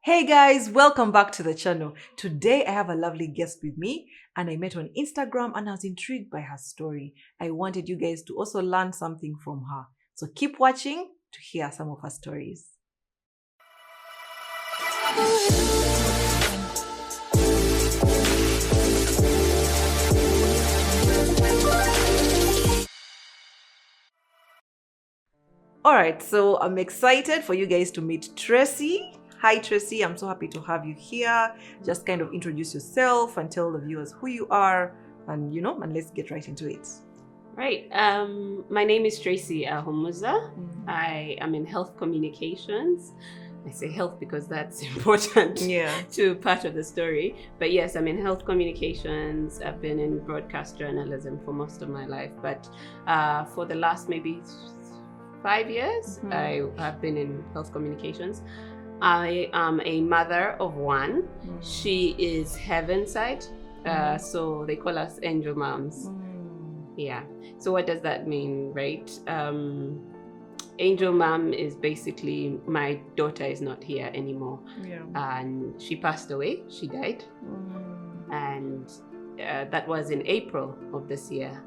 Hey guys, welcome back to the channel. Today I have a lovely guest with me and I met on Instagram and I was intrigued by her story. I wanted you guys to also learn something from her. So keep watching to hear some of her stories. Alright, so I'm excited for you guys to meet Tracy. Hi Tracy, I'm so happy to have you here. Just kind of introduce yourself and tell the viewers who you are and and let's get right into it. Right. My name is Tracy Ahumuza. I am in health communications. I say health because that's important to part of the story. But yes, I'm in health communications. I've been in broadcast journalism for most of my life. But for the last maybe 5 years, I have been in health communications. I am a mother of one. She is heaven side. So they call us angel moms. Yeah. So what does that mean, right? Angel mom is basically my daughter is not here anymore. And she passed away. She died. And that was in April of this year.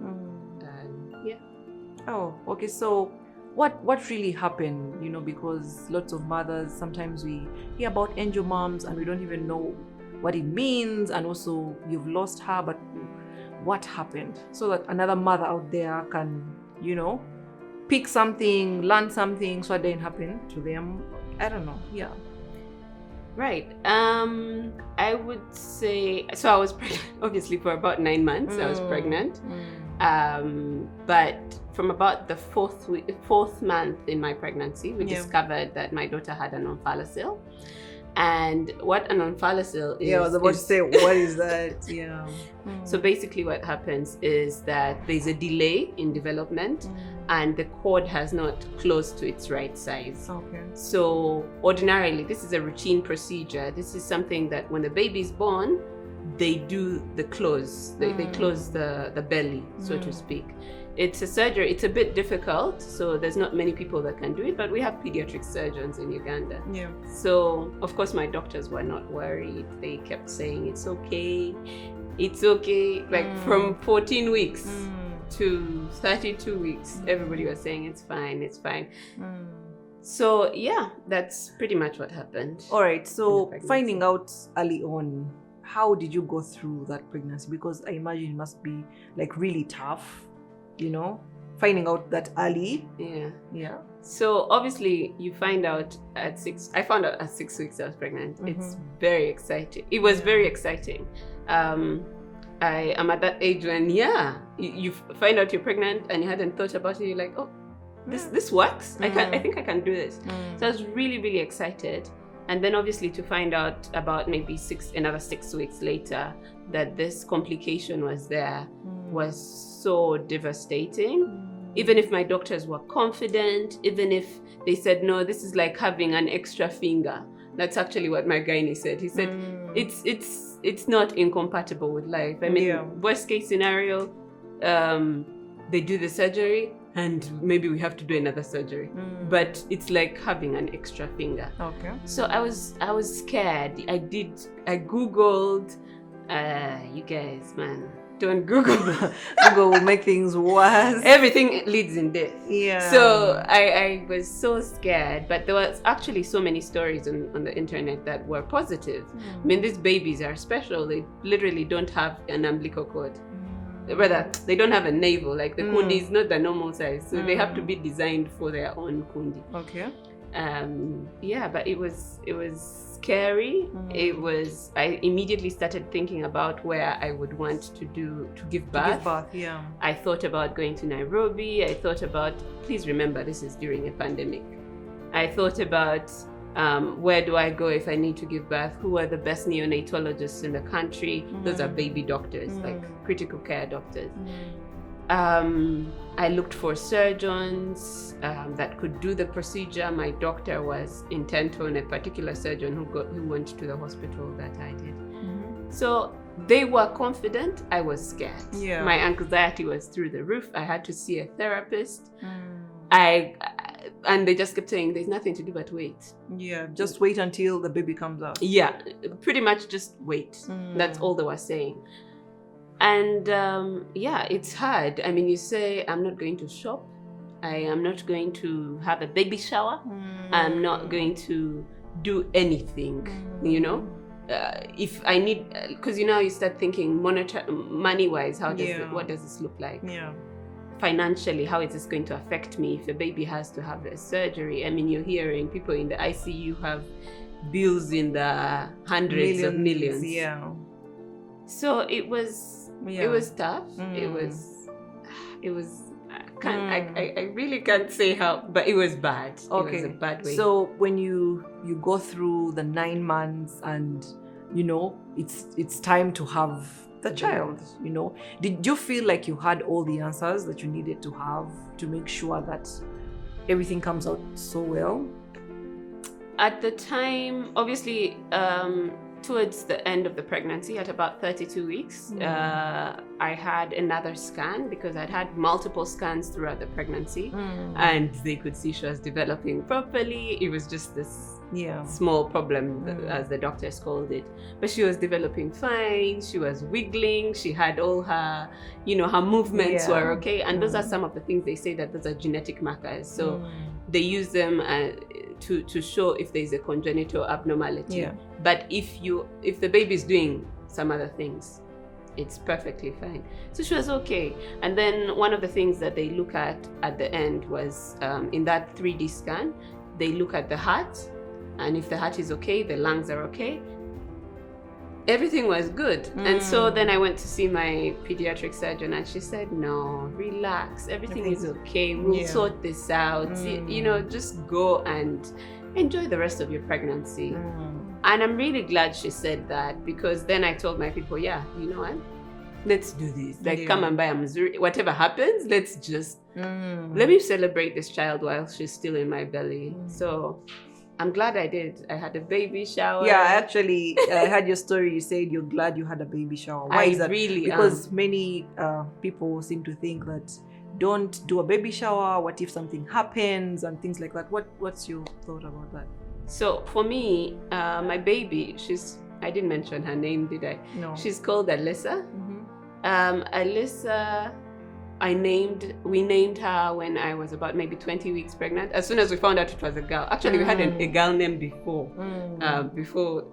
Oh, okay. So what really happened, because lots of mothers, sometimes we hear about angel moms and we don't even know what it means, and also you've lost her, but what happened, so that another mother out there can pick something, learn something, so it didn't happen to them. I don't know. Right. I would say, so I was pregnant obviously for about 9 months. I was pregnant. But from about the fourth month in my pregnancy, we discovered that my daughter had an omphalocele. And what an omphalocele is... Yeah, I was about to say, what is that? So basically what happens is that there's a delay in development and the cord has not closed to its right size. Okay. So ordinarily, this is a routine procedure. This is something that when the baby is born, they do the close. They close the belly, so to speak. It's a surgery. It's a bit difficult, so there's not many people that can do it, but we have pediatric surgeons in Uganda. So of course my doctors were not worried. They kept saying it's okay, like from 14 weeks to 32 weeks, everybody was saying it's fine. So yeah, that's pretty much what happened. All right, so finding out early on, how did you go through that pregnancy? Because I imagine it must be like really tough, finding out that early. Yeah. So obviously you find out at 6. I found out at 6 weeks I was pregnant. It's very exciting. It was very exciting. I am at that age when you find out you're pregnant and you hadn't thought about it. You're like, oh, this works. I think I can do this. So I was really, really excited. And then obviously to find out about maybe another 6 weeks later that this complication was there was so devastating. Even if my doctors were confident, even if they said, no, this is like having an extra finger. That's actually what my gynae said. He said, it's not incompatible with life. I mean, worst case scenario, they do the surgery and maybe we have to do another surgery. But it's like having an extra finger. Okay. So I was scared. I Googled, you guys, man, don't Google. Google will make things worse. Everything leads in death. Yeah. So I was so scared, but there was actually so many stories on the internet that were positive. I mean, these babies are special. They literally don't have an umbilical cord. Rather, they don't have a navel. Like the kundi is not the normal size, so they have to be designed for their own kundi. Okay. But it was scary. I immediately started thinking about where I would want to give birth. I thought about going to Nairobi. I thought about, please remember this is during a pandemic. I thought about where do I go if I need to give birth? Who are the best neonatologists in the country? Those are baby doctors, like critical care doctors. I looked for surgeons that could do the procedure. My doctor was intent on a particular surgeon who went to the hospital that I did. So they were confident. I was scared. My anxiety was through the roof. I had to see a therapist. And they just kept saying, there's nothing to do but wait. Yeah, just wait until the baby comes out. Yeah, pretty much just wait. That's all they were saying. And yeah, it's hard. I mean, you say, I'm not going to shop. I am not going to have a baby shower. I'm not going to do anything, you know? If I need, because you know, you start thinking money-wise, what does this look like? Yeah. Financially, how is this going to affect me if the baby has to have a surgery? I mean, you're hearing people in the ICU have bills in the hundreds of millions. Yeah. So it was tough. It was I really can't say how, but it was bad. Okay. It was a bad way. So when you go through the 9 months and you know it's time to have the child, you know, did you feel like you had all the answers that you needed to have to make sure that everything comes out so well? At the time, obviously, towards the end of the pregnancy, at about 32 weeks, I had another scan because I'd had multiple scans throughout the pregnancy, and they could see she was developing properly. It was just this small problem, as the doctors called it. But she was developing fine. She was wiggling. She had all her, you know, her movements were okay. And those are some of the things they say that those are genetic markers. So they use them to show if there's a congenital abnormality. Yeah. But if the baby is doing some other things, it's perfectly fine. So she was okay. And then one of the things that they look at the end was in that 3D scan, they look at the heart. And if the heart is okay, the lungs are okay. Everything was good. And so then I went to see my pediatric surgeon and she said, no, relax. Everything is okay. We'll sort this out. You know, just go and enjoy the rest of your pregnancy. And I'm really glad she said that, because then I told my people, you know what? Let's do this. Like, come and buy a Missouri. Whatever happens, let's just, let me celebrate this child while she's still in my belly. So I'm glad I did. I had a baby shower. Yeah, actually, I heard your story. You said you're glad you had a baby shower. Why is that? Because many people seem to think that don't do a baby shower. What if something happens and things like that? What's your thought about that? So for me, my baby, I didn't mention her name, did I? No. She's called Alyssa. Alyssa, we named her when I was about maybe 20 weeks pregnant. As soon as we found out it was a girl. Actually, we had a girl name before. Before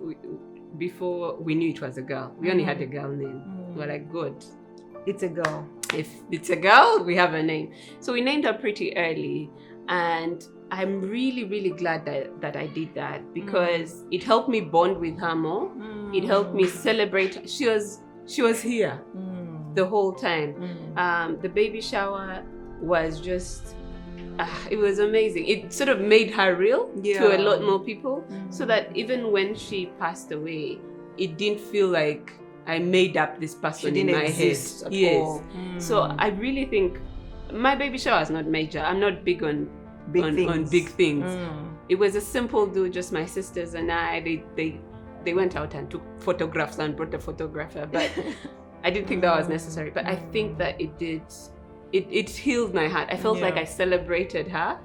we knew it was a girl. We only had a girl name. We're like, good. It's a girl. If it's a girl, we have a name. So we named her pretty early. And I'm really, really glad that I did that, because it helped me bond with her more. It helped me celebrate. She was here the whole time. The baby shower was just, it was amazing. It sort of made her real to a lot more people, so that even when she passed away, it didn't feel like I made up this person in my head. Yes. So I really think my baby shower is not major. I'm not big on big things. It was a simple do, just my sisters and I. They went out and took photographs and brought a photographer, but I didn't think that was necessary. But I think that it did. It healed my heart. I felt like I celebrated her,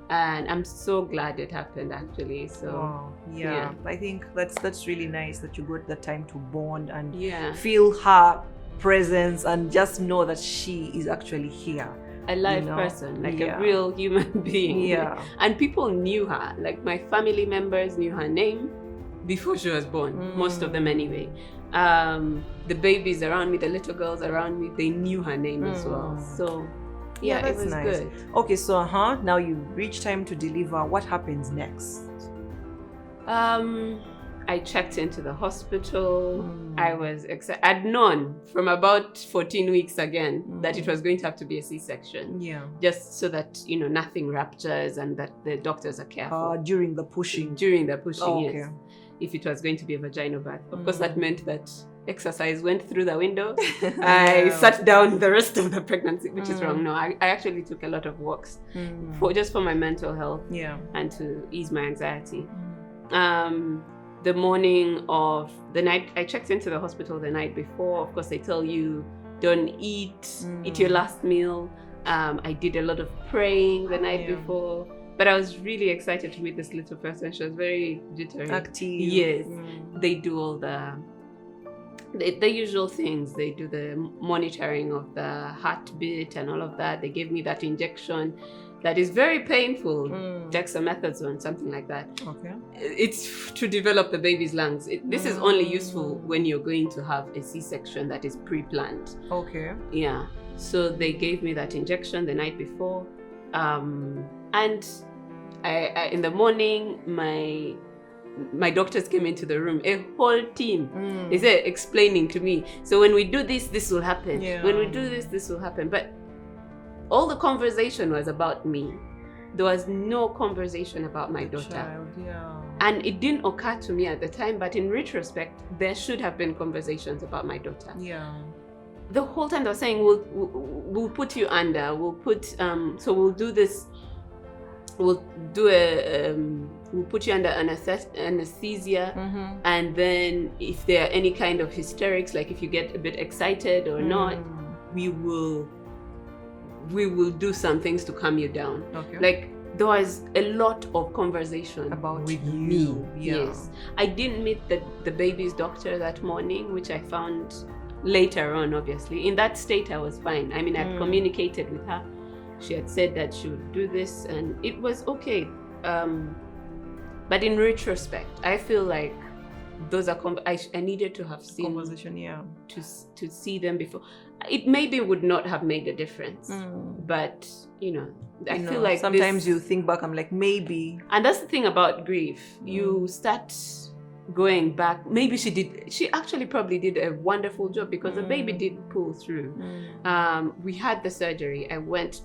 and I'm so glad it happened, actually. So yeah. I think that's really nice that you got the time to bond and feel her presence and just know that she is actually here. A live person, like a real human being. Yeah. And people knew her. Like, my family members knew her name before she was born. Most of them anyway. The babies around me, the little girls around me, they knew her name as well. So yeah, it was nice. Good. Okay, so now you reach time to deliver. What happens next? I checked into the hospital. I was excited. I'd known from about 14 weeks again that it was going to have to be a C-section. Yeah. Just so that, you know, nothing ruptures and that the doctors are careful. During the pushing. Yes. If it was going to be a vaginal birth. Of course, that meant that exercise went through the window. I sat down the rest of the pregnancy, which is wrong. No, I actually took a lot of walks for my mental health and to ease my anxiety. The morning of the night, I checked into the hospital the night before. Of course, they tell you, don't eat your last meal. I did a lot of praying the night before. But I was really excited to meet this little person. She was very jittery. Active. Yes. They do all the usual things. They do the monitoring of the heartbeat and all of that. They gave me that injection that is very painful, dexamethasone, something like that. Okay. It's to develop the baby's lungs. This is only useful when you're going to have a C-section that is pre-planned. Okay. Yeah. So they gave me that injection the night before. And I in the morning, my doctors came into the room, a whole team. They said, explaining to me, so when we do this, this will happen. Yeah. When we do this, this will happen. But all the conversation was about me. There was no conversation about my daughter. Child, yeah. And it didn't occur to me at the time, but in retrospect, there should have been conversations about my daughter. Yeah. The whole time they were saying, we'll put you under, we'll put, so we'll do this, we'll put you under anesthesia, and then if there are any kind of hysterics, like if you get a bit excited or not, we will do some things to calm you down. Okay. Like there was a lot of conversation About with you. me. Yeah. Yes. I didn't meet the baby's doctor that morning, which I found later on, obviously. In that state, I was fine. I mean, I'd communicated with her. She had said that she would do this, and it was okay. But in retrospect, I feel like those are I needed to have seen Conversation, yeah. to see them before. It maybe would not have made a difference, but I feel like sometimes you think back, I'm like, maybe. And that's the thing about grief. You start going back. Maybe she actually probably did a wonderful job, because the baby did pull through. We had the surgery. I went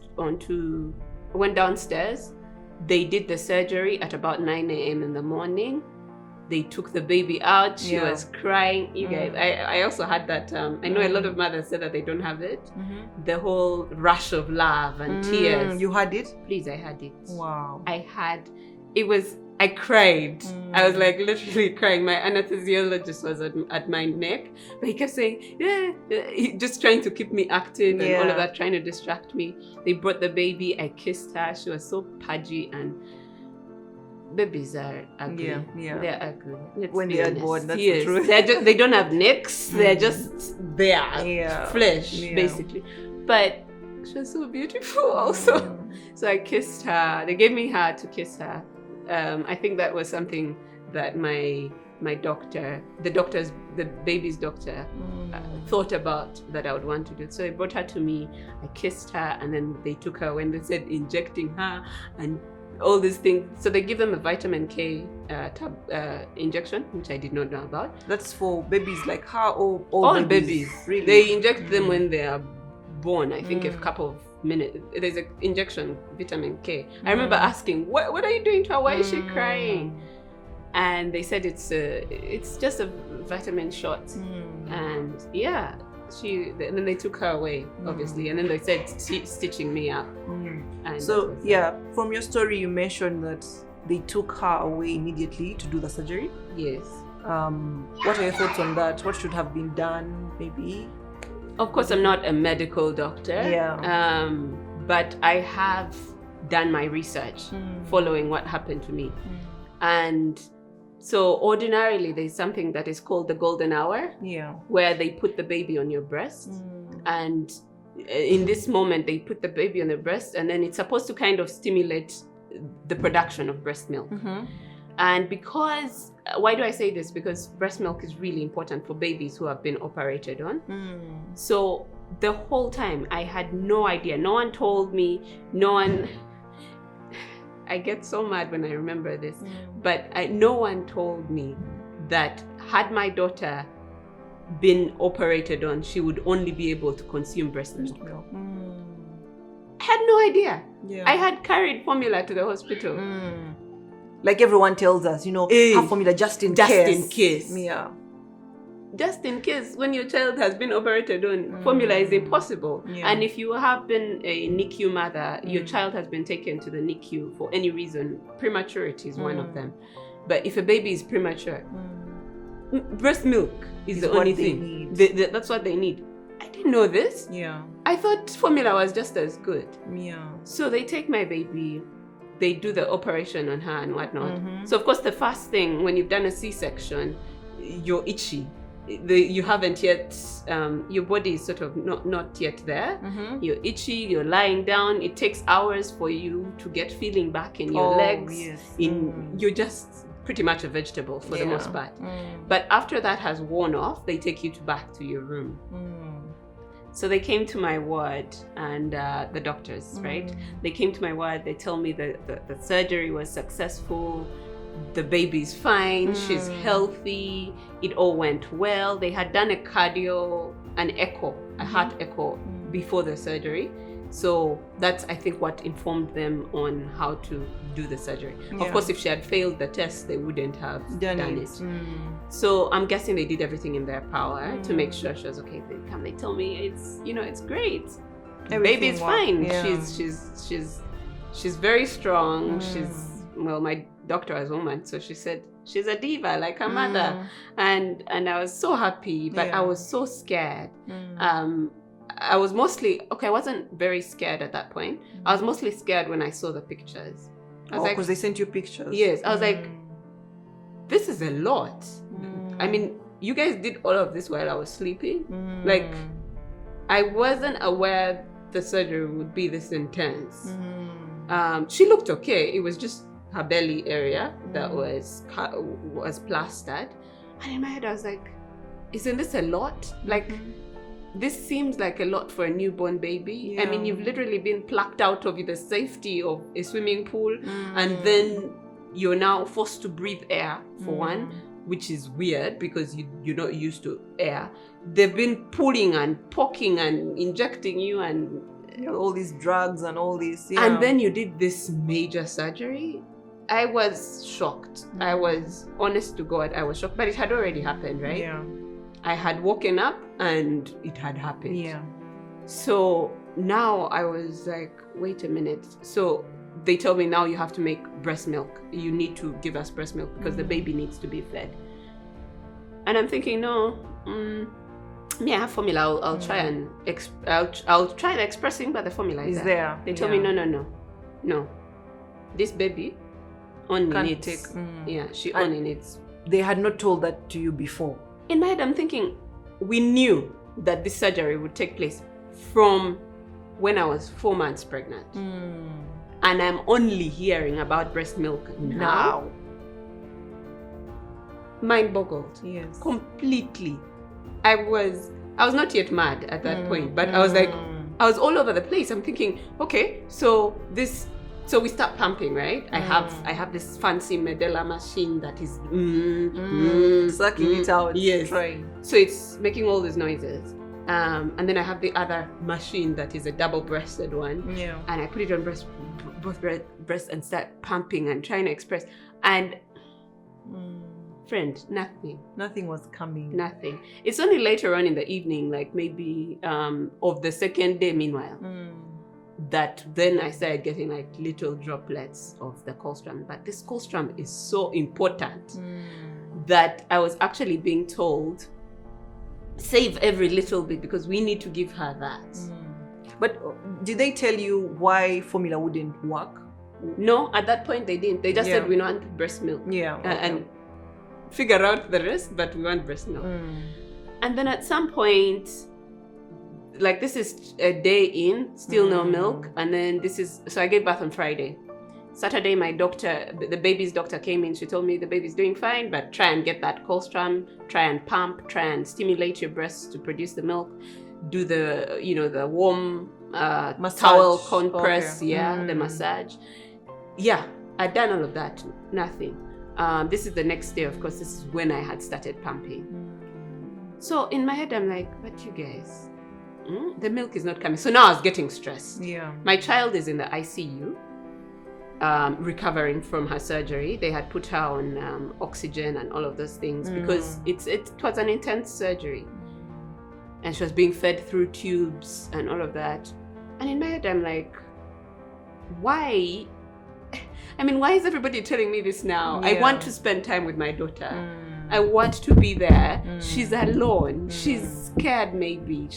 downstairs. They did the surgery at about 9 a.m. in the morning. They took the baby out. She was crying. You guys, I also had that. I know a lot of mothers said that they don't have it. The whole rush of love and tears. You had it? Please, I had it. Wow. I cried. I was like literally crying. My anesthesiologist was at my neck, but he kept saying, just trying to keep me active and all of that, trying to distract me. They brought the baby. I kissed her. She was so pudgy, and babies are ugly. Yeah. They're ugly. When they are born, that's yes. the truth. They don't have necks. They're just there, flesh, basically. But she was so beautiful also. So I kissed her. They gave me her to kiss her. I think that was something that my doctor, the baby's doctor, thought about, that I would want to do. So they brought her to me. I kissed her, and then they took her when they said injecting her and all these things. So they give them a vitamin K injection, which I did not know about. That's for babies like her or all babies. Really? They inject them when they are born. I think a couple of minutes. There's an injection, vitamin K. I remember asking, what are you doing to her? Why is she crying? And they said it's just a vitamin shot. And and then they took her away, obviously, and then they said stitching me up. And so from your story, you mentioned that they took her away immediately to do the surgery. Yes. What are your thoughts on that? What should have been done, maybe? Of course, I'm not a medical doctor. But I have done my research following what happened to me. And so ordinarily, there's something that is called the golden hour, where they put the baby on your breast. And in this moment, they put the baby on the breast, and then it's supposed to kind of stimulate the production of breast milk. And because, why do I say this? Because breast milk is really important for babies who have been operated on. So the whole time, I had no idea. No one told me. I get so mad when I remember this, but no one told me that had my daughter been operated on, she would only be able to consume breast milk. I had no idea. I had carried formula to the hospital. Like everyone tells us, have formula just in case. Just in case. Yeah. Just in case, when your child has been operated on, formula is impossible. And if you have been a NICU mother, your child has been taken to the NICU for any reason, prematurity is one of them. But if a baby is premature, breast milk is the only thing. That's what they need. I didn't know this. I thought formula was just as good. So they take my baby. they do the operation on her and whatnot. So of course the first thing when you've done a C-section, you're itchy. You haven't yet, your body is sort of not yet there. You're itchy, you're lying down. It takes hours for you to get feeling back in your legs. You're just pretty much a vegetable for the most part. But after that has worn off, they take you back to your room. So they came to my ward, and the doctors, right? They came to my ward, they tell me that the surgery was successful, the baby's fine, she's healthy, it all went well. They had done an echo, a heart echo before the surgery. So that's, I think, what informed them on how to do the surgery. Of course, if she had failed the test, they wouldn't have done it. So I'm guessing they did everything in their power to make sure she was okay. They tell me it's great. The baby is fine. She's very strong. My doctor was a woman, so she said she's a diva like her mother, and I was so happy, but I was so scared. I was mostly I wasn't very scared at that point. I was mostly scared when I saw the pictures. I was because they sent you pictures. Yes, I was like, this is a lot. I mean, you guys did all of this while I was sleeping. Like, I wasn't aware the surgery would be this intense. She looked okay. It was just her belly area that was plastered. And in my head, I was like, isn't this a lot? Like, this seems like a lot for a newborn baby. I mean, you've literally been plucked out of the safety of a swimming pool, and then you're now forced to breathe air, for one, which is weird because you're not used to air. They've been pulling and poking and injecting you and all these drugs and all this. And then you did this major surgery. I was shocked. I was, honest to God, I was shocked. But it had already happened, right? Yeah. I had woken up and it had happened. Yeah. So now I was like, wait a minute. So they told me, now you have to make breast milk. You need to give us breast milk because the baby needs to be fed. And I'm thinking, no, I have formula. I'll try and I'll try the expressing, but the formula is there. They told me, no. This baby only needs. She only needs. They had not told that to you before. In my head, I'm thinking, we knew that this surgery would take place from when I was 4 months pregnant. And I'm only hearing about breast milk now. Mind boggled. Yes. Completely. I was not yet mad at that point, but I was like, I was all over the place. I'm thinking, okay, so we start pumping, right? I have this fancy Medela machine that is sucking it out. Yes. Trying. So it's making all these noises. And then I have the other machine that is a double-breasted one. Yeah. And I put it on both breasts and start pumping and trying to express. And friend, nothing. Nothing was coming. Nothing. It's only later on in the evening, like maybe of the second day, meanwhile. That then I started getting like little droplets of the colostrum. But this colostrum is so important that I was actually being told, save every little bit because we need to give her that. But did they tell you why formula wouldn't work? No, at that point they didn't. They just said we want breast milk. Yeah. And figure out the rest, but we want breast milk. And then at some point, like this is a day in, still no milk. And then so I gave birth on Friday. Saturday, my doctor, the baby's doctor came in. She told me the baby's doing fine, but try and get that colostrum, try and pump, try and stimulate your breasts to produce the milk. Do the warm towel compress, the massage. Yeah, I'd done all of that, nothing. This is the next day, of course, this is when I had started pumping. So in my head, I'm like, but you guys, the milk is not coming. So now I was getting stressed. Yeah. My child is in the ICU, recovering from her surgery. They had put her on oxygen and all of those things because it was an intense surgery. And she was being fed through tubes and all of that. And in my head, I'm like, why? I mean, why is everybody telling me this now? Yeah. I want to spend time with my daughter. I want to be there. She's alone. She's scared maybe.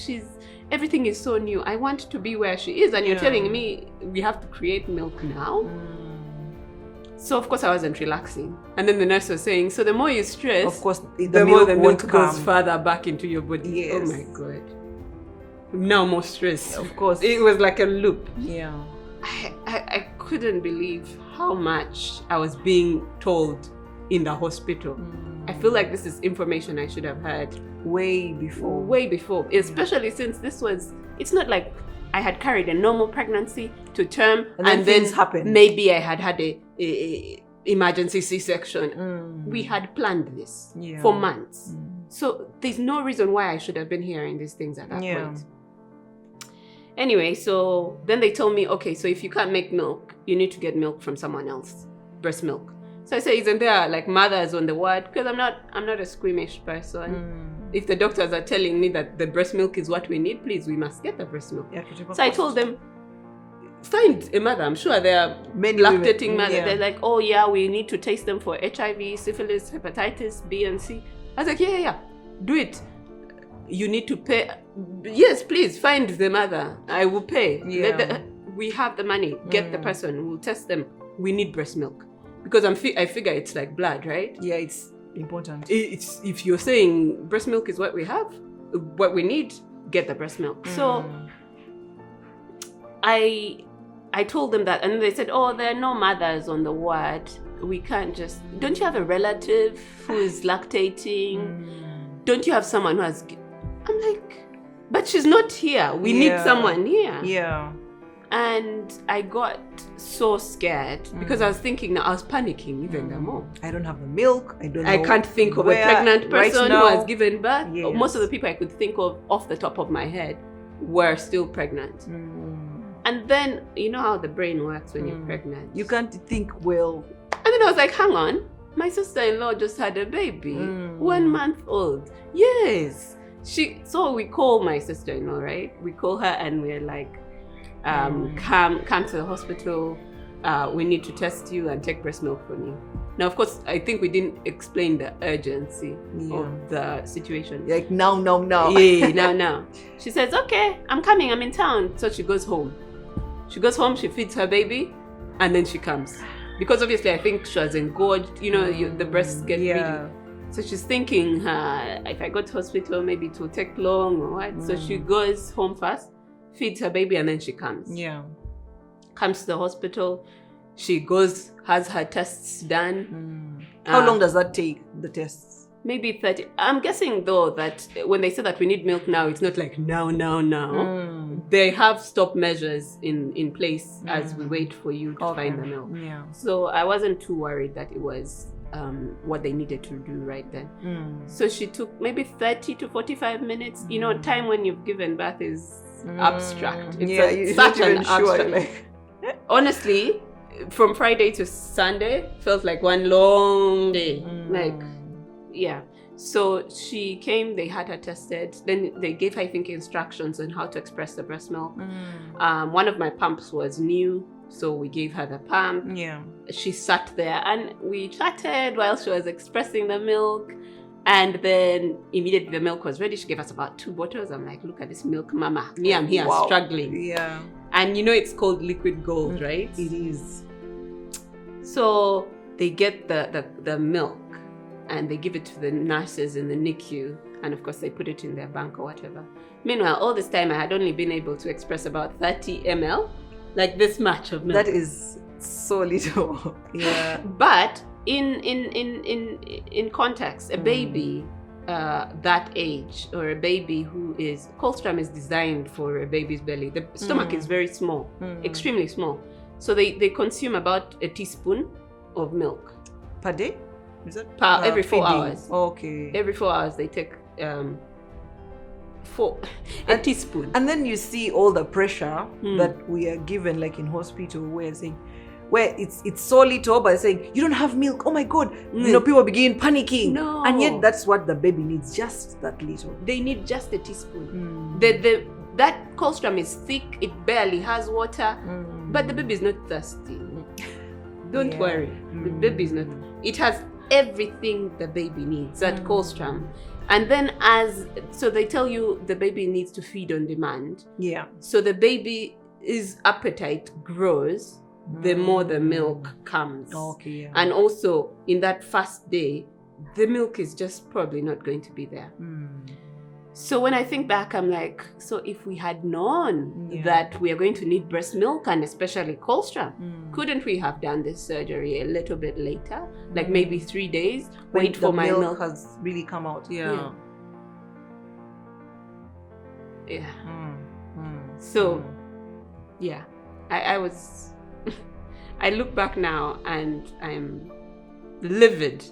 Everything is so new. I want to be where she is. And you're telling me we have to create milk now? So of course I wasn't relaxing. And then the nurse was saying, so the more you stress, Of course, the more the milk won't goes come. further back into your body. Yes. Oh my God. Now more stress. Of course. It was like a loop. Yeah. I couldn't believe how much I was being told in the hospital. I feel like this is information I should have had Way before. way before, especially since it's not like I had carried a normal pregnancy to term And then things happened. Maybe I had a emergency C-section. We had planned this for months. So there's no reason why I should have been hearing these things at that point. Anyway, so then they told me, okay, so if you can't make milk, you need to get milk from someone else, breast milk. So I said, isn't there like mothers on the ward? Because I'm not a squeamish person. If the doctors are telling me that the breast milk is what we need, please, we must get the breast milk. So I told them, find a mother. I'm sure there are Many lactating women, mothers. yeah. They're like, oh yeah, we need to taste them for HIV, syphilis, hepatitis B and C. I was like, yeah, do it. You need to pay. Yes, please find the mother. I will pay. Yeah. We have the money. Get the person. We'll test them. We need breast milk because I figure it's like blood, right? Yeah, it's important. It's if you're saying breast milk is what we have, what we need, get the breast milk. So I told them that, and they said, oh, there are no mothers on the ward. We can't just. Don't you have a relative who is lactating? Don't you have someone who has? I'm like, but she's not here. We need someone here. Yeah. And I got so scared because I was thinking, now I was panicking even more. I don't have the milk. I don't know. I can't think of a where pregnant right person now. who has given birth. Yes. Most of the people I could think of off the top of my head were still pregnant. And then, you know how the brain works when you're pregnant. You can't think well. And then I was like, hang on, my sister-in-law just had a baby, 1 month old. Yes. So we call my sister-in-law, right? We call her and we're like, come to the hospital. We need to test you and take breast milk from you. Now, of course, I think we didn't explain the urgency of the situation. Like now. Yeah, now. She says, okay, I'm coming, I'm in town. So she goes home. She feeds her baby, and then she comes. Because obviously, I think she was engorged, the breasts get really. So she's thinking, if I go to hospital, maybe it will take long or what. So she goes home first, feeds her baby, and then she comes. Yeah. Comes to the hospital. She goes, has her tests done. How long does that take, the tests? Maybe 30. I'm guessing though that when they say that we need milk now, it's not like now. They have stop measures in place as we wait for you to find the milk. Yeah. So I wasn't too worried that it was what they needed to do right then. So she took maybe 30 to 45 minutes. Time when you've given birth is abstract. It's such an abstract. Honestly, from Friday to Sunday felt like one long day. So she came, they had her tested, then they gave her, I think, instructions on how to express the breast milk. One of my pumps was new, so we gave her the pump. She sat there and we chatted while she was expressing the milk. And then immediately the milk was ready. She gave us about 2 bottles. I'm like, look at this milk, mama. Me, I'm here struggling. Yeah. And it's called liquid gold, right? It is. So they get the milk and they give it to the nurses in the NICU. And of course, they put it in their bank or whatever. Meanwhile, all this time, I had only been able to express about 30 ml, like this much of milk. That is so little. Yeah. But in context, a baby that age, or a baby who is, colostrum is designed for a baby's belly. The stomach is very small, extremely small. So they consume about a teaspoon of milk Per day? Is that every 4 feeding? hours. Okay. Every 4 hours they take a teaspoon. And then you see all the pressure that we are given, like in hospital, where it's so little, but saying you don't have milk. Oh my God! People begin panicking. No. And yet that's what the baby needs, just that little. They need just a teaspoon. That colostrum is thick. It barely has water, but the baby is not thirsty. Don't worry. The baby is not. It has everything the baby needs. That colostrum. And then so they tell you the baby needs to feed on demand. Yeah. So the baby's appetite grows the more the milk comes. Okay, yeah. And also, in that first day, the milk is just probably not going to be there. So when I think back, I'm like, so if we had known that we are going to need breast milk, and especially colostrum, couldn't we have done this surgery a little bit later? Like maybe 3 days, wait for my milk has really come out. Yeah. So, yeah, I was, I look back now and I'm livid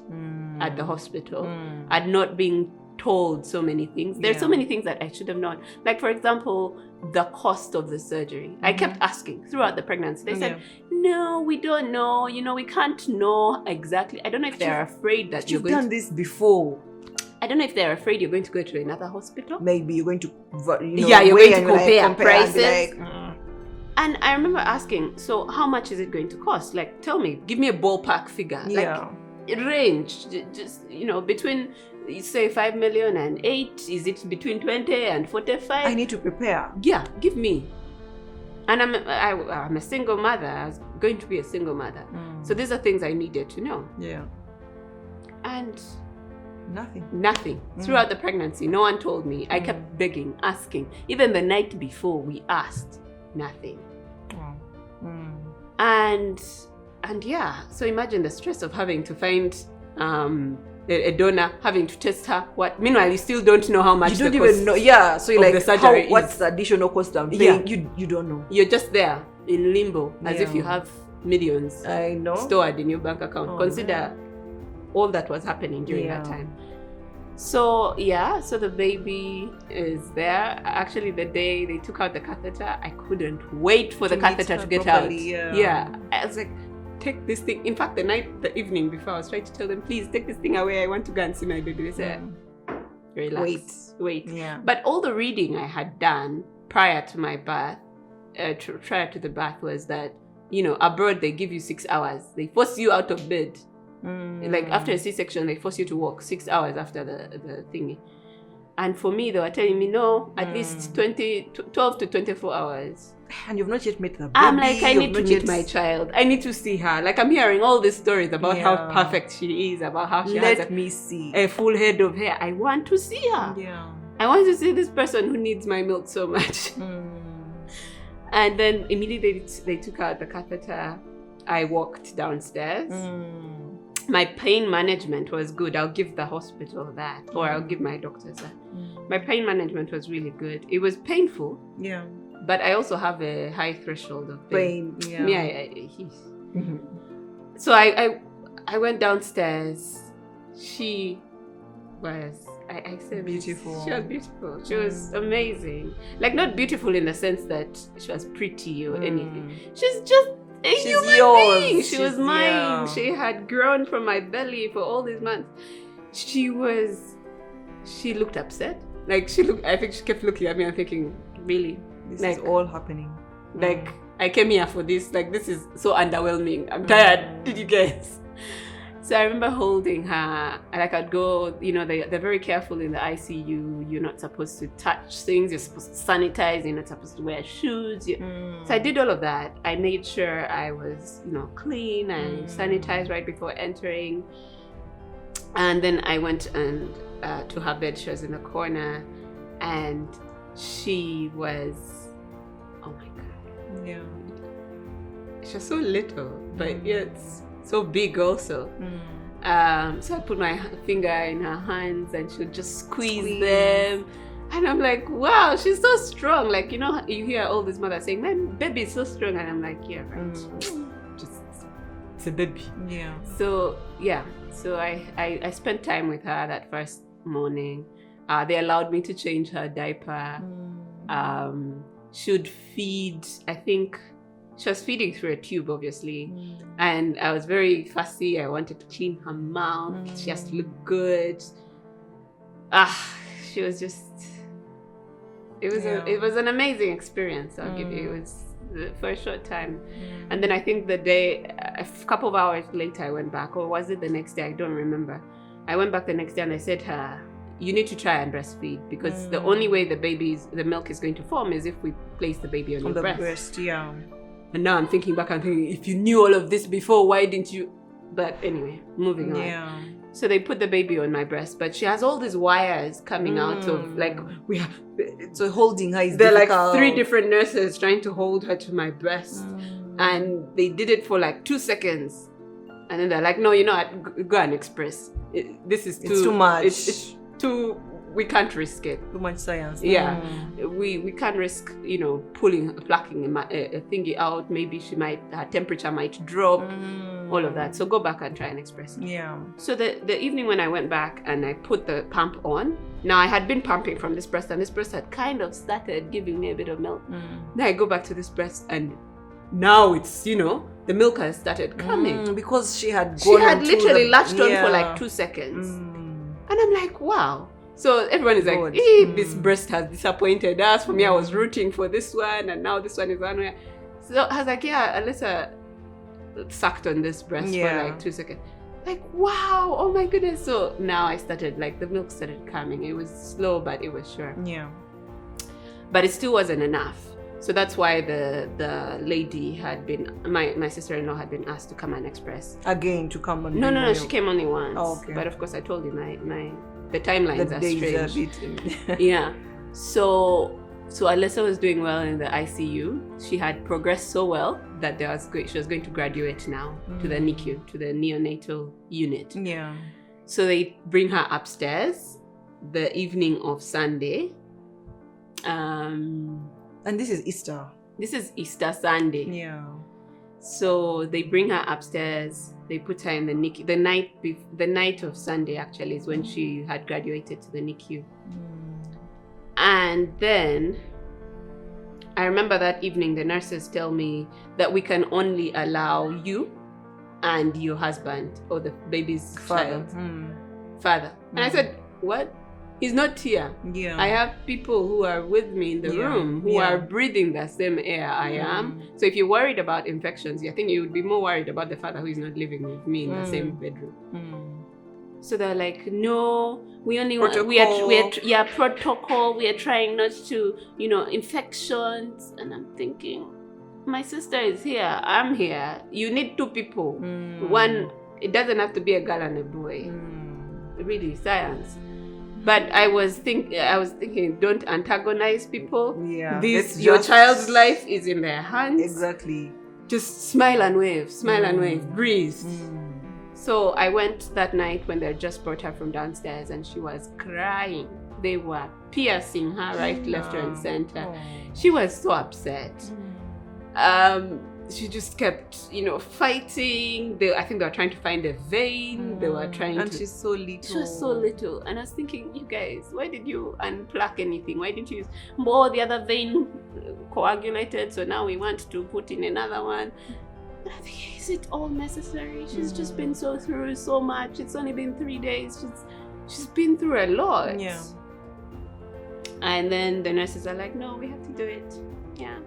at the hospital at not being told so many things. There's so many things that I should have known. Like, for example, the cost of the surgery. I kept asking throughout the pregnancy. They said, no, we don't know. You know, we can't know exactly. I don't know if they're afraid that you've done this before. I don't know if they're afraid you're going to go to another hospital. Maybe you're going to, you're going to compare prices. And and I remember asking, so how much is it going to cost? Like, tell me, give me a ballpark figure. Like, range, just, between, say, 5 million and 8. Is it between 20 and 45? I need to prepare. Yeah, give me. And I'm a single mother. I was going to be a single mother. So these are things I needed to know. Yeah. And nothing. Throughout the pregnancy, no one told me. I kept begging, asking. Even the night before, we asked. Nothing. And yeah, so imagine the stress of having to find a donor, having to test her. Meanwhile, you still don't know how much. You don't even know. Yeah, so you're like, what's the additional cost I'm paying? You don't know. You're just there in limbo, as if you have millions stored in your bank account. Consider all that was happening during that time. So so the baby is there. Actually, the day they took out the catheter, I couldn't wait for the catheter to get out. I was like, take this thing. In fact, the evening before, I was trying to tell them, please take this thing away. I want to go and see my baby. They said, relax, wait. Yeah. But all the reading I had done prior to my birth, prior to the birth, was that, abroad they give you 6 hours. They force you out of bed. Like after a C-section, they force you to walk 6 hours after the thingy. And for me, they were telling me, no, at least 12 to 24 hours. And you've not yet met the baby. I'm like, I need to meet my child. I need to see her. Like, I'm hearing all these stories about how perfect she is, about how she has a full head of hair. I want to see her. Yeah. I want to see this person who needs my milk so much. And then immediately they took out the catheter. I walked downstairs. My pain management was good. I'll give the hospital that, or I'll give my doctors that. My pain management was really good. It was painful. Yeah. But I also have a high threshold of pain. So I went downstairs. She was, I said, beautiful. She was beautiful. She was amazing. Like, not beautiful in the sense that she was pretty or anything. She's just a human being. She was mine. She had grown from my belly for all these months. She looked upset. Like, I think she kept looking at me and thinking, really? This is all happening. Like, I came here for this. Like, this is so underwhelming. I'm tired. Did you guys? So I remember holding her. Like, I'd go, they're very careful in the ICU. You're not supposed to touch things. You're supposed to sanitize. You're not supposed to wear shoes. So I did all of that. I made sure I was, clean and sanitized right before entering. And then I went and to her bed. She was in the corner. And she was, oh my God. Yeah. She was so little, but yet so big also. So I put my finger in her hands and she would just squeeze them. And I'm like, wow, she's so strong. Like, you hear all these mothers saying, my baby is so strong. And I'm like, yeah, right. It's a baby. Yeah. So, So I spent time with her that first morning. They allowed me to change her diaper. Should feed, I think she was feeding through a tube, obviously. And I was very fussy. I wanted to clean her mouth. She has to look good. She was just, it was an amazing experience, I'll give you. It was for a short time. And then I think a couple of hours later, I went back, or was it the next day? I don't remember. I went back the next day and I said to her, you need to try and breastfeed, because the only way the milk is going to form is if we place the baby on your breast. And now I'm thinking back and thinking, if you knew all of this before, why didn't you? But anyway, moving on. Yeah. So they put the baby on my breast, but she has all these wires coming out of like So holding her is there are difficult. like 3 different nurses trying to hold her to my breast, and they did it for like 2 seconds, and then they're like, no, you know what, go and express. This is It's too much. It's too. We can't risk it. Too much science. Yeah, we can't risk, you know, plucking a thingy out. Maybe her temperature might drop, all of that. So go back and try and express it. Yeah. So the evening when I went back and I put the pump on, now I had been pumping from this breast, and this breast had kind of started giving me a bit of milk. Then I go back to this breast, and now it's, you know, the milk has started coming. Because she had literally latched on for like 2 seconds. And I'm like, wow. So everyone is like, this breast has disappointed us. For me, I was rooting for this one, and now this one is one way. So I was like, yeah, Alyssa sucked on this breast for like 2 seconds. Like, wow, oh my goodness. So now I started, like, the milk started coming. It was slow, but it was sure. Yeah. But it still wasn't enough. So that's why the lady had been, my sister-in-law had been asked to come and express. Again, to come and No, she came only once. Oh, okay. But of course, I told you, the timelines are strange. Bit. Yeah. So Alyssa was doing well in the ICU. She had progressed so well that she was going to graduate now to the NICU, to the neonatal unit. Yeah. So they bring her upstairs the evening of Sunday. And this is Easter. This is Easter Sunday. Yeah. So they bring her upstairs. They put her in the NICU. The night of Sunday actually is when she had graduated to the NICU. And then I remember that evening the nurses tell me that we can only allow you and your husband or the baby's father. And I said, what? He's not here. Yeah. I have people who are with me in the room who are breathing the same air I am. So if you're worried about infections, I think you would be more worried about the father who is not living with me in the same bedroom. So they're like, no, we only want protocol. We are trying not to, infections. And I'm thinking, my sister is here. I'm here. You need 2 people. One, it doesn't have to be a girl and a boy. Really, science. But I was thinking, don't antagonize people. Yeah. Your child's life is in their hands. Exactly. Just smile and wave, breathe. So I went that night when they just brought her from downstairs, and she was crying. They were piercing her right, left, and center. She was so upset. She just kept, fighting. I think they were trying to find a vein. They were trying and she's so little. She was so little. And I was thinking, you guys, why did you unplug anything? Why didn't you use more? The other vein coagulated, so now we want to put in another one. And I think, is it all necessary? She's just been through so much. It's only been 3 days. She's been through a lot. Yeah. And then the nurses are like, no, we have to do it. Yeah.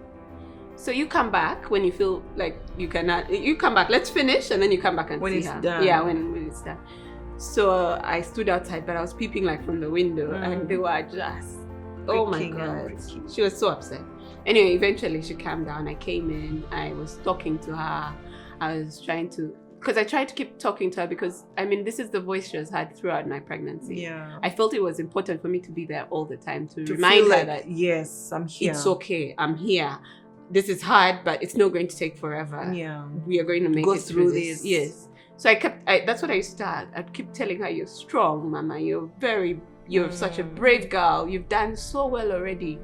So you come back when you feel like you cannot. You come back. Let's finish, and then you come back and see her. Done. Yeah, when it's done. So I stood outside, but I was peeping like from the window, and they were just, oh my god, she was so upset. Anyway, eventually she calmed down. I came in. I was talking to her. I was trying to, because I tried to keep talking to her because this is the voice she has had throughout my pregnancy. Yeah. I felt it was important for me to be there all the time to remind her that yes, I'm here. It's okay. I'm here. This is hard, but it's not going to take forever. Yeah. We are going to make it through this. Yes. So that's what I used to start. I'd keep telling her, you're strong, Mama. You're such a brave girl. You've done so well already.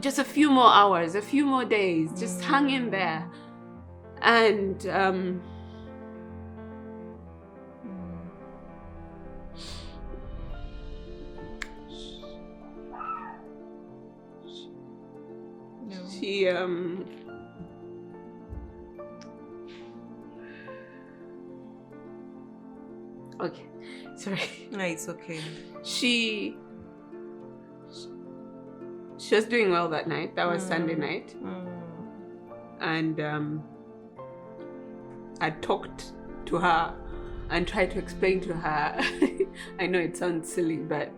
Just a few more hours, a few more days. Just hang in there. And she okay, sorry. No, it's okay. She was doing well that night. That was Sunday night. And I talked to her and tried to explain to her. I know it sounds silly, but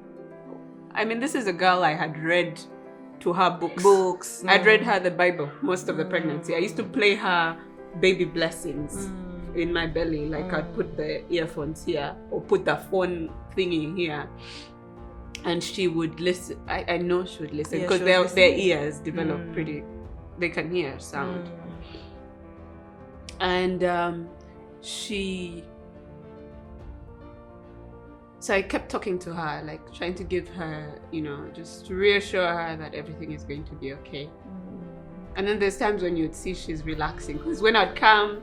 this is a girl I had read to her books. I'd read her the Bible most of the pregnancy. I used to play her baby blessings in my belly. Like I'd put the earphones here or put the phone thingy here. And she would listen. I know she would listen because their ears develop pretty, they can hear sound. And so I kept talking to her, like trying to give her, just to reassure her that everything is going to be okay. And then there's times when you'd see she's relaxing, because when I'd come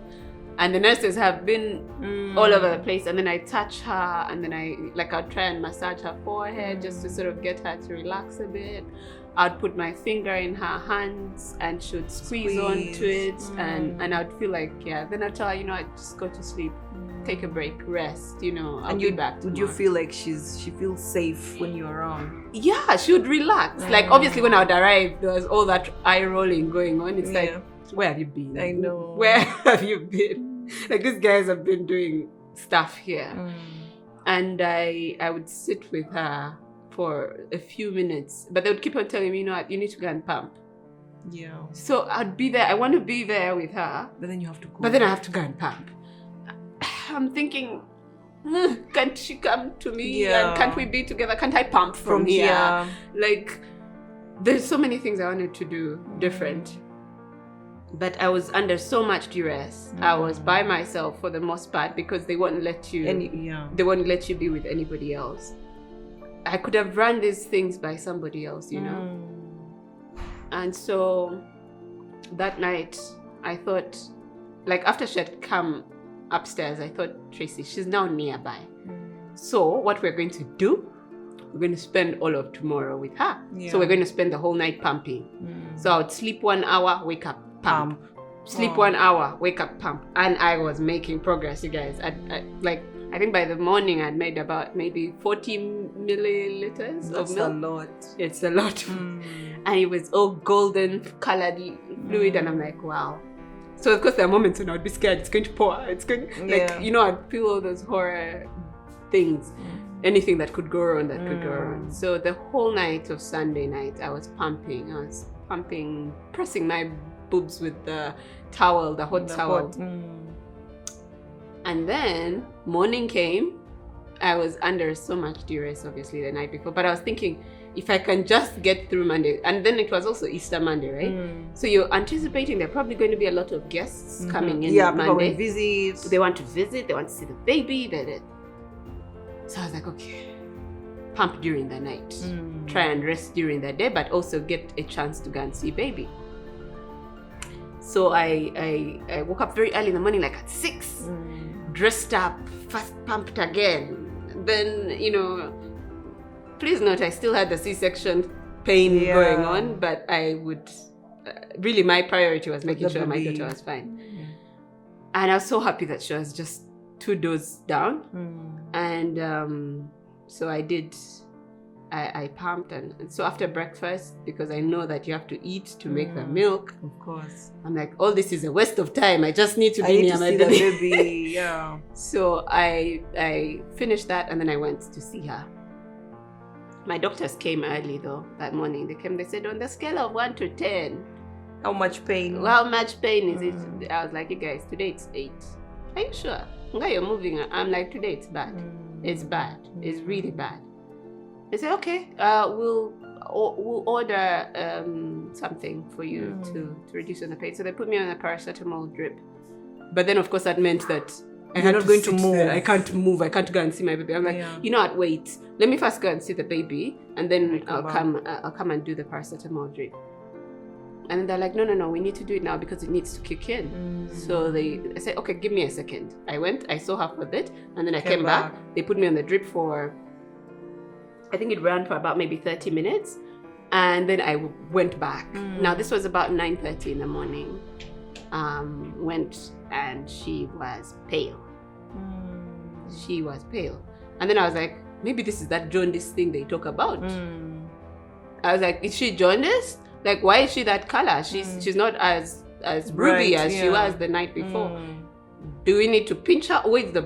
and the nurses have been all over the place, and then I touch her, and then I'd try and massage her forehead just to sort of get her to relax a bit. I'd put my finger in her hands and she would squeeze onto it, and I'd feel like, then I'd tell her, I'd just go to sleep, take a break, rest, I'll be back tomorrow. Would you feel like she feels safe when you're around? Yeah, she would relax. Like, obviously when I would arrive, there was all that eye rolling going on. It's like, where have you been? I know. Where have you been? Like, these guys have been doing stuff here. And I would sit with her for a few minutes, but they would keep on telling me, you need to go and pump. Yeah. So I'd be there. I want to be there with her. But then you have to go. But then I have to go and pump. I'm thinking, can't she come to me? Yeah. And can't we be together? Can't I pump from here? Like, there's so many things I wanted to do different. But I was under so much duress. I was by myself for the most part, because they won't let you. They won't let you be with anybody else. I could have run these things by somebody else, And so that night, I thought, like after she had come upstairs, I thought, Tracy, she's now nearby. So what we're going to do, we're going to spend all of tomorrow with her. So we're going to spend the whole night pumping. So I would sleep 1 hour, wake up, pump. Sleep 1 hour, wake up, pump. And I was making progress, you guys. I think by the morning I'd made about maybe 40 milliliters of milk. It's a lot. And it was all golden colored fluid, and I'm like, wow. So of course there are moments when I'd be scared it's going to pour. It's going I'd feel all those horror things. Anything that could go wrong, could go wrong. So the whole night of Sunday night I was pumping, pressing my boobs with the towel, the hot towel. And then morning came. I was under so much duress, obviously, the night before. But I was thinking, if I can just get through Monday. And then it was also Easter Monday, right? So you're anticipating there are probably going to be a lot of guests coming in Monday. Visit. They want to visit. They want to see the baby. So I was like, okay, pump during the night. Try and rest during the day, but also get a chance to go and see baby. So I woke up very early in the morning, like at 6. Dressed up, first pumped again. Then, please note, I still had the C-section pain going on, but I would, really my priority was making sure my daughter was fine. And I was so happy that she was just 2 doors down. And so I did, I pumped, and so after breakfast, because I know that you have to eat to make the milk. Of course. I'm like, all this is a waste of time. I just need to be near my baby. So I finished that, and then I went to see her. My doctors came early though that morning. They said, on the scale of 1 to 10, how much pain? How much pain is it? I was like, you guys, today it's 8. Are you sure? Okay, you're moving. I'm like, today it's bad. It's bad. It's really bad. They said, okay, we'll order something for you to reduce on the pain. So they put me on a paracetamol drip. But then, of course, that meant that you're not going to move. I can't move. I can't go and see my baby. I'm like, what? Wait. Let me first go and see the baby, and then I'll come and do the paracetamol drip. And then they're like, no, we need to do it now because it needs to kick in. So I said, okay, give me a second. I went, I saw her for a bit, and then I came back. They put me on the drip for, I think it ran for about maybe 30 minutes. And then I went back. Now, this was about 9:30 in the morning. Went, and she was pale. She was pale. And then I was like, maybe this is that jaundice thing they talk about. I was like, is she jaundice? Like, why is she that color? She's not as ruby as she was the night before. Do we need to pinch her? Wait, the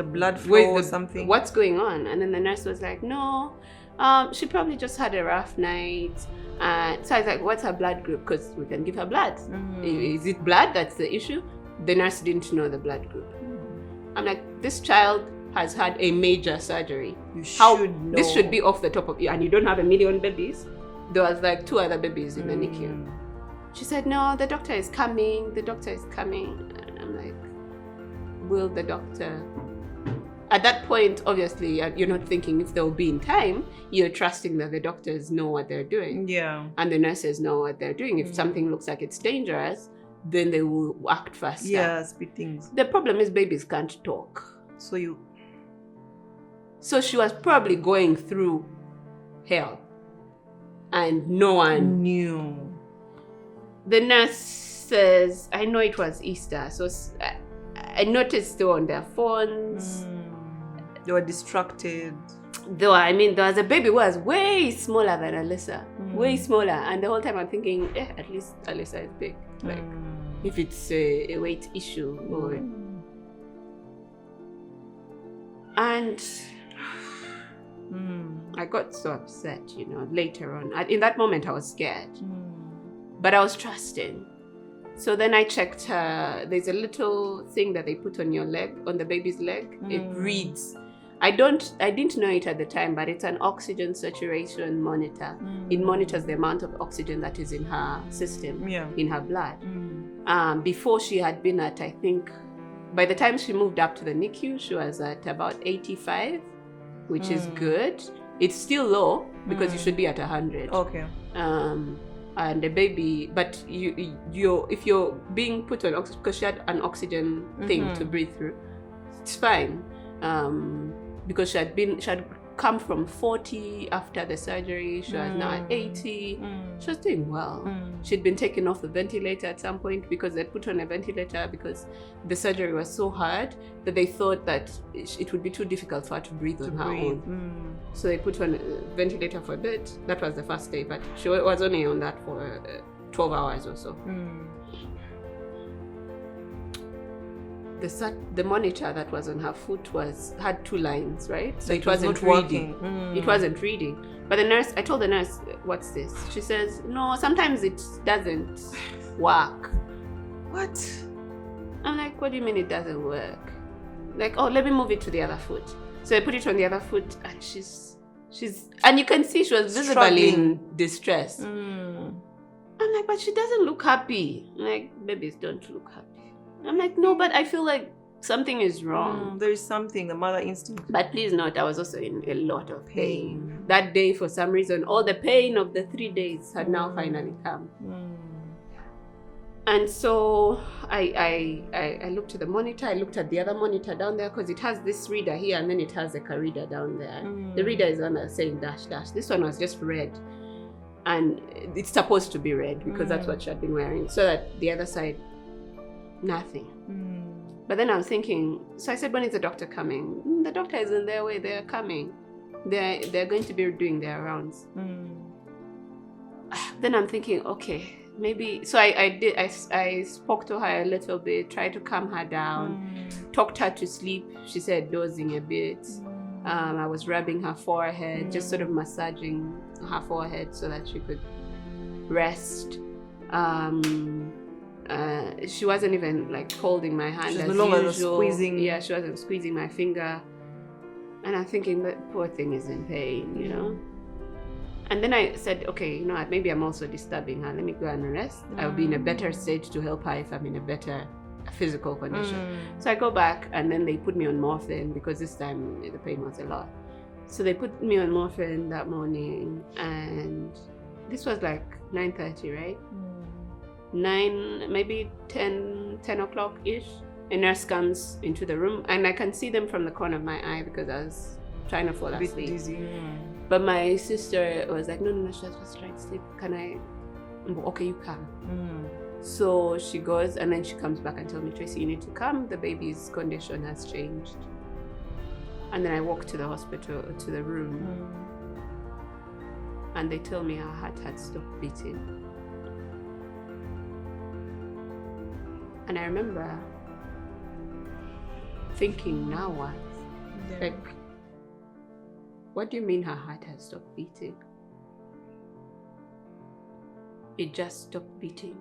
blood flow or something? What's going on? And then the nurse was like, no, She probably just had a rough night. So I was like, what's her blood group? Because we can give her blood. Is it blood that's the issue? The nurse didn't know the blood group. I'm like, this child has had a major surgery. You should know. This should be off the top of you, and you don't have 1 million babies. There was like 2 other babies in the NICU. She said, no, the doctor is coming. The doctor is coming. And I'm like, will the doctor? At that point, obviously, you're not thinking if they'll be in time. You're trusting that the doctors know what they're doing. Yeah. And the nurses know what they're doing. If something looks like it's dangerous, then they will act faster. Yeah, speed things. The problem is babies can't talk. So she was probably going through hell. And no one knew. The nurse says, I know it was Easter. So I noticed they were on their phones. They were distracted. There was a baby who was way smaller than Alyssa. Way smaller. And the whole time I'm thinking, at least Alyssa is big. Like, if it's a weight issue. And I got so upset, later on. In that moment, I was scared. But I was trusting. So then I checked her. There's a little thing that they put on your leg, on the baby's leg. It reads. I didn't know it at the time, but it's an oxygen saturation monitor. It monitors the amount of oxygen that is in her system, in her blood. Before she had been at, I think, by the time she moved up to the NICU, she was at about 85, which is good. It's still low because you should be at 100. Okay. And the baby, but if you're being put on oxygen, because she had an oxygen thing to breathe through, it's fine. Because she had come from 40 after the surgery. She was now at 80. She was doing well. She'd been taken off the ventilator at some point because they'd put on a ventilator because the surgery was so hard that they thought that it would be too difficult for her to breathe on her own. So they put on a ventilator for a bit. That was the first day, but she was only on that for 12 hours or so. The monitor that was on her foot had 2 lines, right? So it wasn't reading. It wasn't reading. But I told the nurse, what's this? She says, no, sometimes it doesn't work. What? I'm like, what do you mean it doesn't work? Like, oh, let me move it to the other foot. So I put it on the other foot, and she's and you can see she was visibly in distress. I'm like, but she doesn't look happy. I'm like, babies don't look happy. I'm like, no, but I feel like something is wrong. There is something, the mother instinct. But please note, I was also in a lot of pain. That day, for some reason, all the pain of the 3 days had now finally come. And so I looked at the monitor. I looked at the other monitor down there because it has this reader here and then it has a reader down there. The reader is on there saying dash dash. This one was just red. And it's supposed to be red because that's what she had been wearing. So that the other side, nothing. But then I was thinking, so I said, when is the doctor coming? The doctor is on their way. They're coming. They're going to be doing their rounds. Then I'm thinking, okay, maybe. So I spoke to her a little bit, tried to calm her down, talked her to sleep. She said dozing a bit. I was rubbing her forehead, just sort of massaging her forehead so that she could rest. She wasn't even like holding my hand as usual. Squeezing. Yeah, she wasn't squeezing my finger. And I'm thinking, that poor thing is in pain, And then I said, okay, maybe I'm also disturbing her. Let me go and rest. I'll be in a better state to help her if I'm in a better physical condition. So I go back and then they put me on morphine because this time the pain was a lot. So they put me on morphine that morning, and this was like 9:30, right? 9, maybe 10 o'clock-ish. A nurse comes into the room and I can see them from the corner of my eye because I was trying to fall asleep. Dizzy. But my sister was like, no, she was trying to sleep. Okay, you come. So she goes and then she comes back and tells me, Tracy, you need to come. The baby's condition has changed. And then I walk to the hospital, to the room. And they tell me her heart had stopped beating. And I remember thinking, now what? Yeah. Like, what do you mean her heart has stopped beating? It just stopped beating.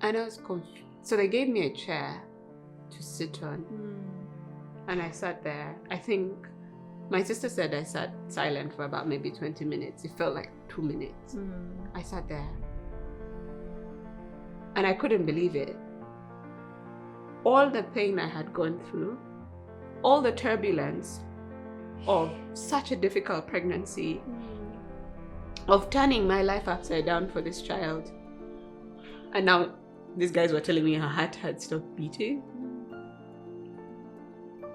And I was confused. So they gave me a chair to sit on. And I sat there. I think my sister said I sat silent for about maybe 20 minutes. It felt like 2 minutes. I sat there. And I couldn't believe it. All the pain I had gone through, all the turbulence of such a difficult pregnancy, of turning my life upside down for this child. And now these guys were telling me her heart had stopped beating.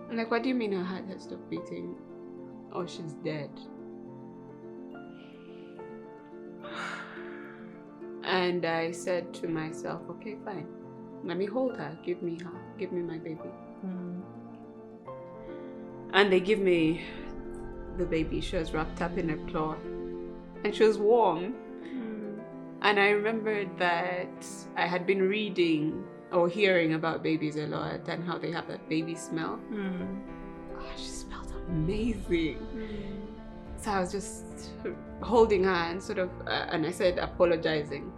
I'm like, what do you mean her heart has stopped beating? Oh, she's dead. And I said to myself, okay, fine. Let me hold her. Give me her. Give me my baby. And they give me the baby. She was wrapped up in a cloth. And she was warm. And I remembered that I had been reading or hearing about babies a lot and how they have that baby smell. Oh, she smelled amazing. So I was just holding her and sort of, and I said, apologizing.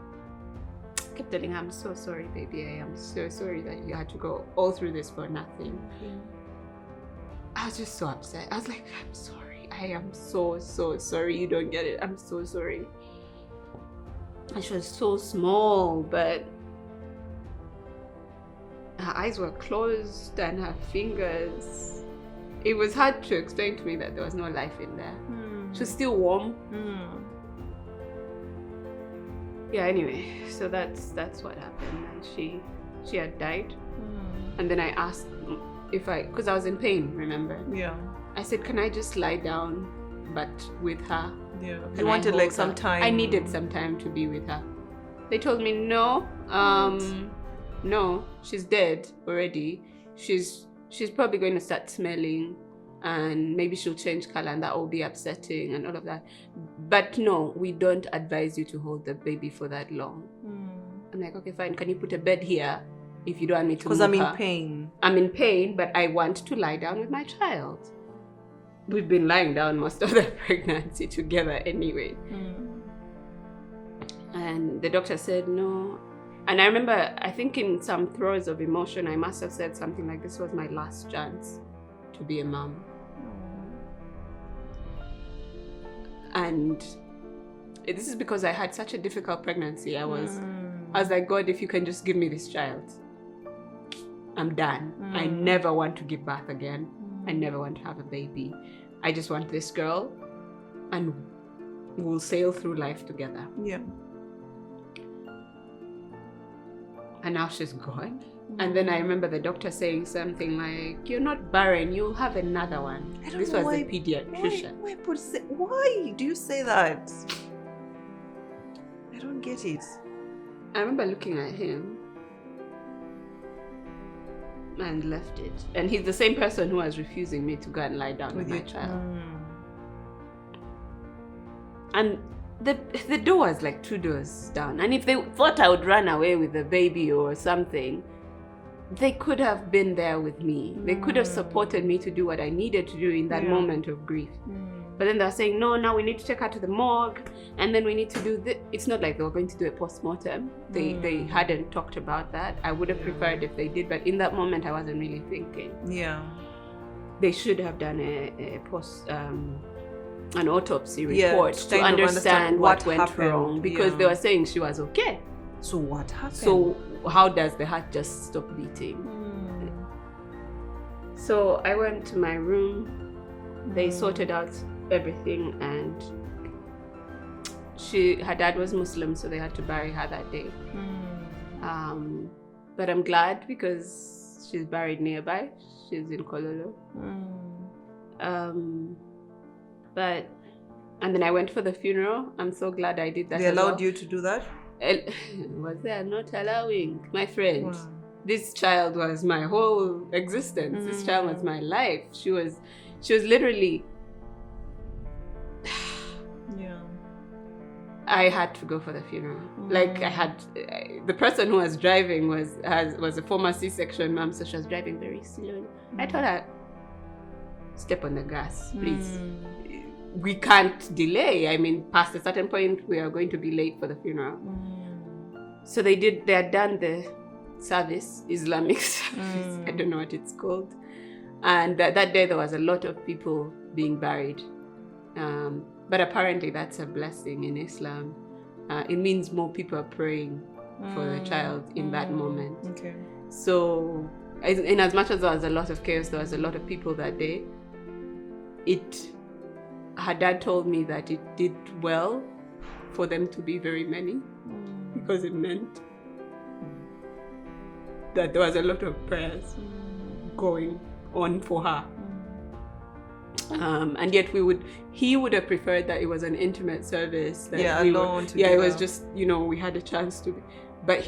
I kept telling her, I'm so sorry, baby. I am so sorry that you had to go all through this for nothing. I was just so upset. I was like, I'm sorry. I am so sorry. You don't get it. I'm so sorry. And she was so small, but her eyes were closed and her fingers. It was hard to explain to me that there was no life in there. She was still warm. Yeah, anyway, so that's what happened. And she had died. And then I asked if because I was in pain, remember? Yeah. I said, can I just lie down, but with her? Yeah. Can You I wanted hold like some her? time. I needed some time to be with her. They told me no. No, she's dead already. She's probably going to start smelling, and maybe she'll change color, and that will be upsetting and all of that. But no, we don't advise you to hold the baby for that long. I'm like, okay, fine. Can you put a bed here if you don't want me to move her? Because I'm in pain. I'm in pain, but I want to lie down with my child. We've been lying down most of the pregnancy together anyway. And the doctor said no. And I remember, I think in some throes of emotion, I must have said something like, this was my last chance to be a mom. And this is because I had such a difficult pregnancy. I was like, God, if you can just give me this child, I'm done. I never want to give birth again. I never want to have a baby. I just want this girl, and we'll sail through life together. Yeah. And now she's gone. And then I remember the doctor saying something like, you're not barren, you'll have another one. This was the pediatrician. Why do you say that? I don't get it. I remember looking at him and left it. And he's the same person who was refusing me to go and lie down with my child. And the door was like 2 doors down. And if they thought I would run away with the baby or something, they could have been there with me. They could have supported me to do what I needed to do in that moment of grief. But then they were saying, no, now we need to take her to the morgue, and then we need to do this. It's not like they were going to do a post-mortem. They hadn't talked about that. I would have preferred if they did, but in that moment I wasn't really thinking. Yeah. They should have done an autopsy report to kind of understand what went happened. wrong, because they were saying she was okay. So what happened? So how does the heart just stop beating? So I went to my room. They sorted out everything, and her dad was Muslim, so they had to bury her that day. But I'm glad because she's buried nearby. She's in Kololo. And then I went for the funeral. I'm so glad I did that. They allowed you to do that? Was they not allowing? My friend. Wow. This child was my whole existence. This child was my life. She was literally. Yeah. I had to go for the funeral. Like the person who was driving was a former C-section mom, so she was driving very slowly. I told her, step on the gas, please. We can't delay. I mean, past a certain point, we are going to be late for the funeral. So they had done the service, Islamic service. I don't know what it's called. And that day there was a lot of people being buried. But apparently that's a blessing in Islam. It means more people are praying for the child in that moment. Okay. So in as much as there was a lot of chaos, there was a lot of people that day. Her dad told me that it did well for them to be very many, because it meant that there was a lot of prayers going on for her. And yet he would have preferred that it was an intimate service. That alone. It was just, we had a chance to be. But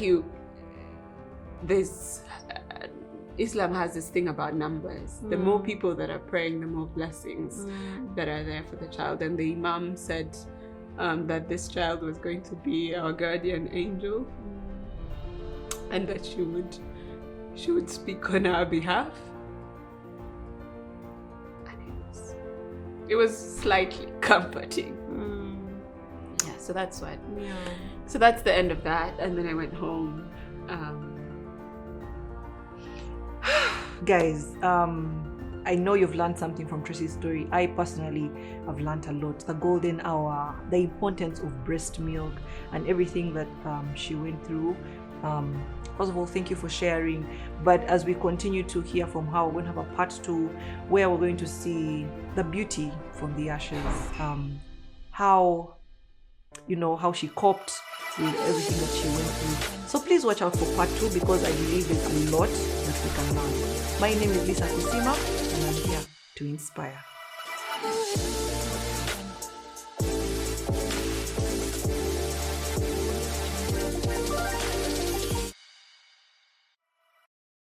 Islam has this thing about numbers. The more people that are praying, the more blessings that are there for the child. And the Imam said that this child was going to be our guardian angel, and that she would speak on our behalf. It was slightly comforting. Yeah, so that's what. Yeah. So that's the end of that, and then I went home. Guys, I know you've learned something from Tracy's story. I personally have learned a lot. The golden hour, the importance of breast milk, and everything that she went through. First of all, thank you for sharing. But as we continue to hear from her, we're going to have a part 2 where we're going to see the beauty from the ashes. How she coped with everything that she went through. So please watch out for part 2, because I believe there's a lot that we can learn. My name is Kusiima, and I'm here to inspire.